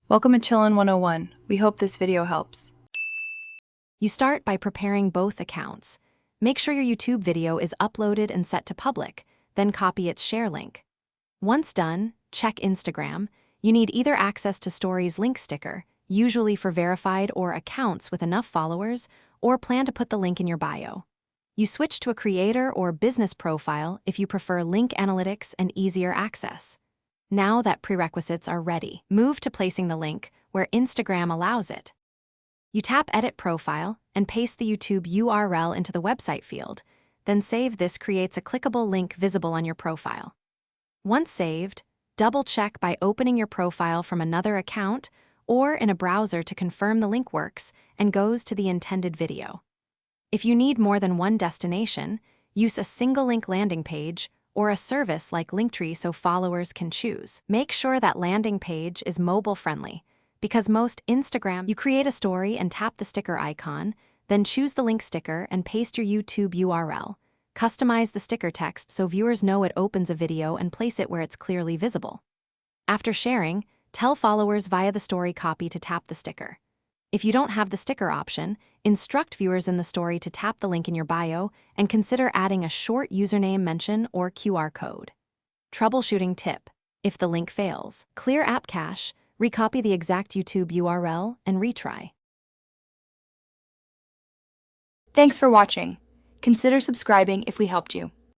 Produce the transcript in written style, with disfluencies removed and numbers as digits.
Welcome to Chillin' 101. We hope this video helps. You start by preparing both accounts. Make sure your YouTube video is uploaded and set to public, then copy its share link. Once done, check Instagram. You need either access to Stories link sticker, usually for verified or accounts with enough followers, or plan to put the link in your bio. You switch to a creator or business profile if you prefer link analytics and easier access. Now that prerequisites are ready, move to placing the link where Instagram allows it. You tap Edit Profile and paste the YouTube URL into the website field, then save. This creates a clickable link visible on your profile. Once saved, double-check by opening your profile from another account or in a browser to confirm the link works and goes to the intended video. If you need more than one destination, use a single link landing page or a service like Linktree so followers can choose. Make sure that landing page is mobile-friendly, because most Instagram, you create a story and tap the sticker icon, then choose the link sticker and paste your YouTube URL. Customize the sticker text so viewers know it opens a video and place it where it's clearly visible. After sharing, tell followers via the story copy to tap the sticker. If you don't have the sticker option, instruct viewers in the story to tap the link in your bio and consider adding a short username mention or QR code. Troubleshooting tip: if the link fails, clear app cache, recopy the exact YouTube URL, and retry. Thanks for watching. Consider subscribing if we helped you.